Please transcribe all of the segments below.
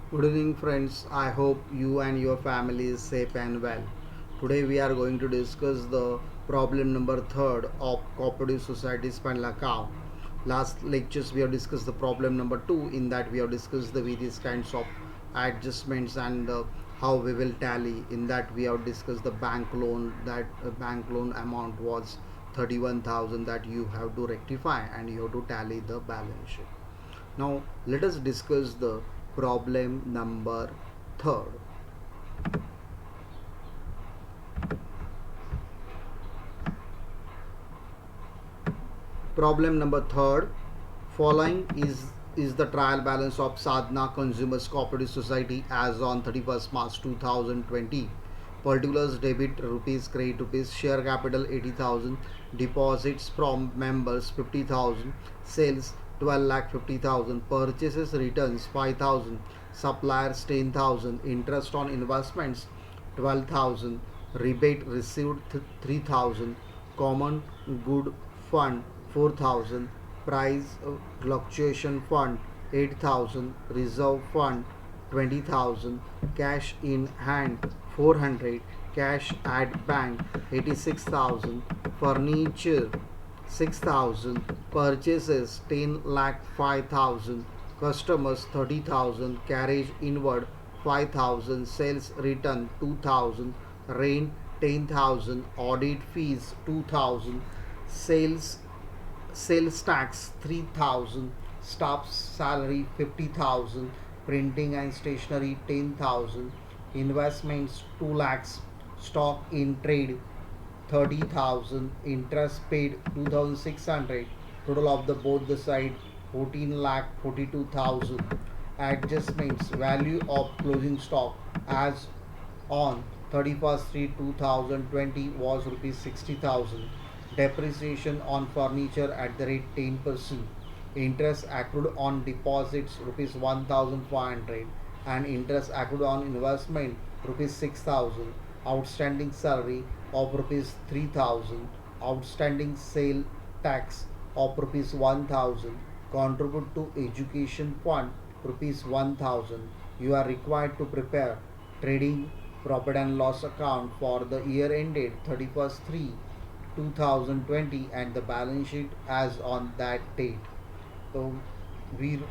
Good evening, friends. I hope you and your family is safe and well. Today we are going to discuss the problem number third of cooperative society spend account. Last lectures we have discussed the problem number two. In that we have discussed the various kinds of adjustments and how we will tally. In that we have discussed the bank loan. That bank loan amount was 31,000 that you have to rectify and you have to tally the balance sheet. Now let us discuss the problem number third. Problem number third. Following is the trial balance of Sadhana Consumers Cooperative Society as on 31st March 2020. Particulars: debit rupees, credit rupees, share capital 80,000, deposits from members 50,000, sales 12 lakh 50,000, purchases returns 5,000, suppliers 10,000, interest on investments 12,000, rebate received 3,000, common good fund 4,000, price fluctuation fund 8,000, reserve fund 20,000, cash in hand 400, cash at bank 86,000, furniture 6,000, purchases 10 lakh 5,000, customers 30,000, carriage inward 5,000, sales return 2,000, rent 10,000, audit fees 2,000, sales sales tax 3,000, staff salary 50,000, printing and stationery 10,000, investments 2 lakhs, stock in trade 30,000, interest paid 2,600, total of the both the side 14 lakh 42,000, adjustments value of closing stock as on 31st 3 2020 was rupees 60,000, depreciation on furniture at the rate 10%, interest accrued on deposits rupees 1,500, and interest accrued on investment rupees 6,000, outstanding salary of rupees 3,000, outstanding sale tax of rupees 1,000, contribute to education fund rupees 1,000. You are required to prepare trading profit and loss account for the year ended 31st 3 2020 and the balance sheet as on that date. So we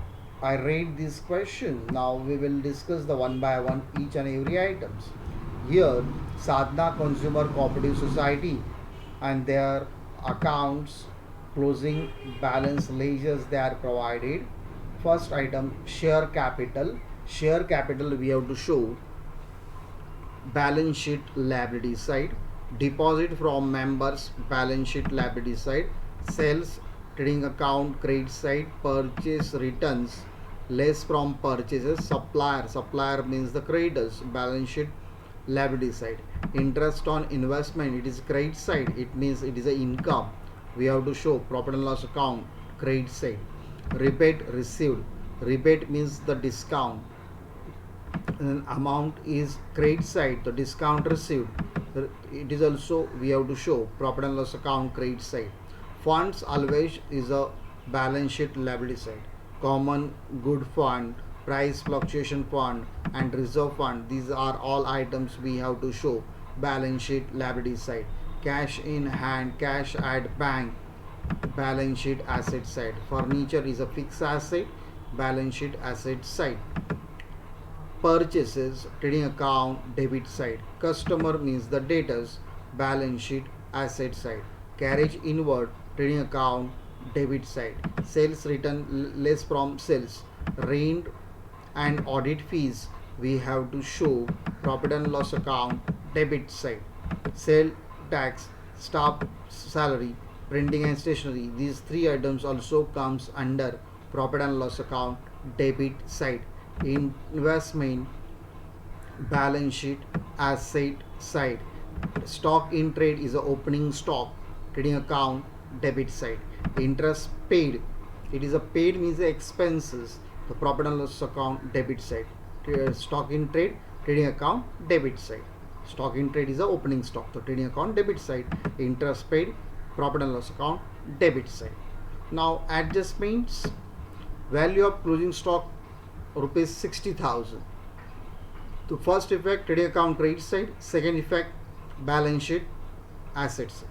I read this question. Now we will discuss the one by one each and every items. Here Sadhana Consumer Cooperative Society and their accounts closing balance ledgers they are provided. First item, share capital. Share capital we have to show balance sheet liability side, deposit from members balance sheet liability side, sales trading account credit side, purchase returns less from purchases, supplier means the creditors balance sheet liability side, interest on investment it is credit side, it means it is a income we have to show profit and loss account credit side, rebate received, rebate means the discount, and amount is credit side, the discount received it is also we have to show profit and loss account credit side, funds always is a balance sheet liability side, common good fund, price fluctuation fund, and reserve fund these are all items we have to show balance sheet liability side, cash in hand, cash at bank balance sheet asset side, furniture is a fixed asset balance sheet asset side, purchases trading account debit side, customer means the debtors balance sheet asset side, carriage inward trading account debit side, sales return less from sales, rent and audit fees we have to show profit and loss account debit side, sale tax, staff salary, printing and stationery these three items also comes under profit and loss account debit side, investment balance sheet asset side, stock in trade is a opening stock trading account debit side, interest paid it is a paid means the expenses the profit and loss account debit side, stock in trade trading account debit side, stock in trade is a opening stock so trading account debit side, interest paid profit and loss account debit side. Now adjustments, value of closing stock rupees 60,000. The first effect trading account credit side, second effect balance sheet asset side.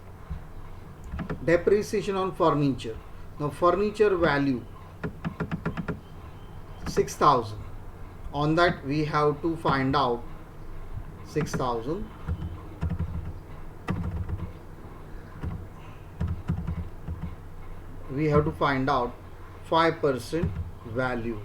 Depreciation on furniture. Now furniture value 6,000. On that we have to find out 6,000. We have to find out 5% value.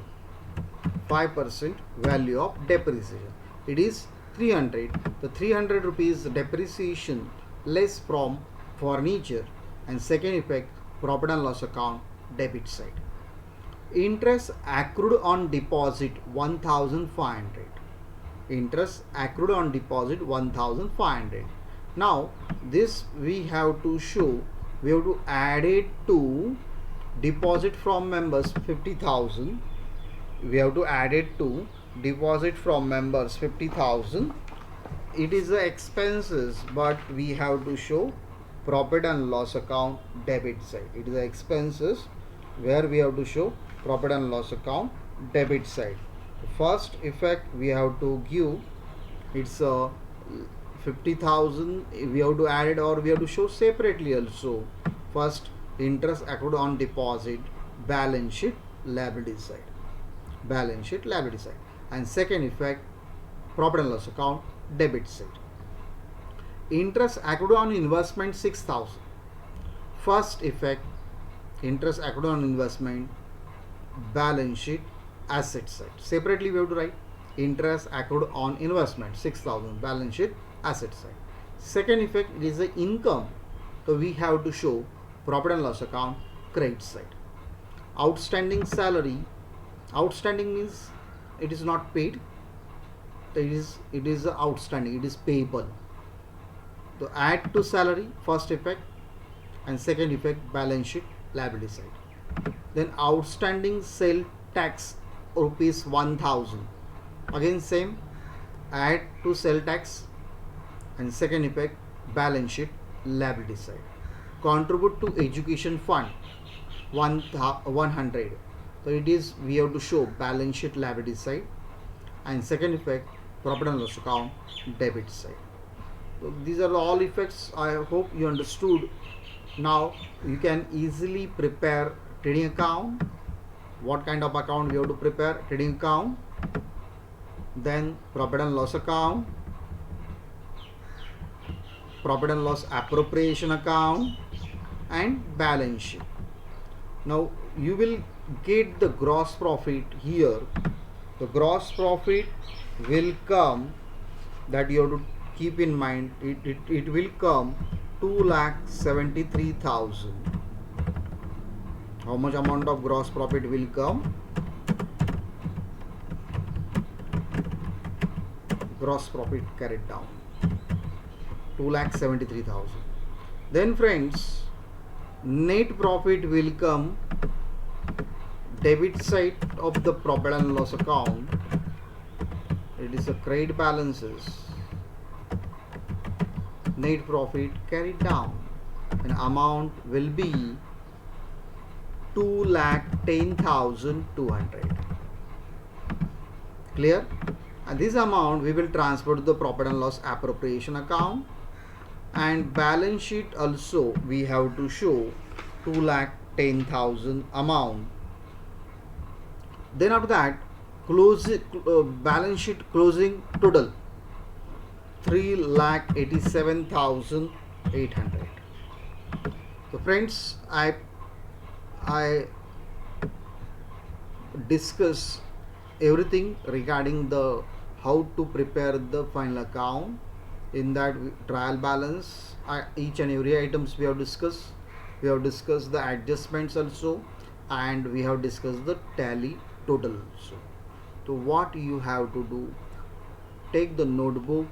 5% value of depreciation. It is 300. The 300 rupees depreciation less from furniture, and second effect profit and loss account debit side. Interest accrued on deposit 1,500. Interest accrued on deposit 1,500. Now this we have to show, we have to add it to deposit from members 50,000. We have to add it to deposit from members 50,000. It is the expenses, but we have to show profit and loss account debit side. It is the expenses where we have to show profit and loss account debit side. First effect we have to give, it's 50,000. We have to add it, or we have to show separately also. First, interest accrued on deposit, balance sheet liability side. Balance sheet liability side. And second effect profit and loss account debit side. Interest accrued on investment 6,000. First effect interest accrued on investment, balance sheet asset side. Separately we have to write interest accrued on investment 6,000, balance sheet asset side. Second effect is the income, so we have to show profit and loss account credit side. Outstanding salary, outstanding means it is not paid, it is outstanding, it is payable. So add to salary, first effect, and second effect balance sheet liability side. Then outstanding sale tax rupees 1,000. Again same, add to sale tax, and second effect balance sheet liability side. Contribute to education fund 100. So it is, we have to show balance sheet liability side, and second effect profit and loss account debit side. So these are all effects. I hope you understood. Now you can easily prepare trading account. What kind of account we have to prepare? Trading account, then profit and loss account, profit and loss appropriation account, and balance sheet. Now you will get the gross profit here. The gross profit will come, that you have to keep in mind, it will come 2,73,000. How much amount of gross profit will come? Gross profit carried down 2,73,000. Then friends, net profit will come debit side of the profit and loss account. It is a credit balances. Net profit carried down, and amount will be 2,10,200. Clear? And this amount we will transfer to the profit and loss appropriation account, and balance sheet also we have to show 2,10,000 amount. Then after that, balance sheet closing total 3,87,800. So friends, I discuss everything regarding the how to prepare the final account. In that trial balance, each and every items we have discussed. We have discussed the adjustments also, and we have discussed the tally total also. So what you have to do, take the notebook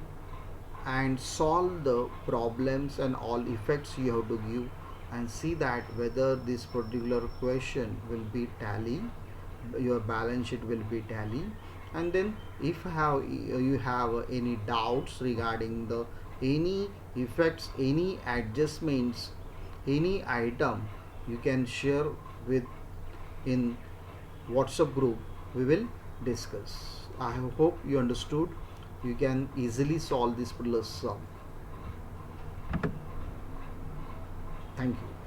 and solve the problems and all effects you have to give, and see that whether this particular question will be tally, your balance sheet will be tally. And then if you have any doubts regarding the any effects, any adjustments, any item, you can share with in WhatsApp group. We will discuss. I hope you understood. You can easily solve this particular sum. Thank you.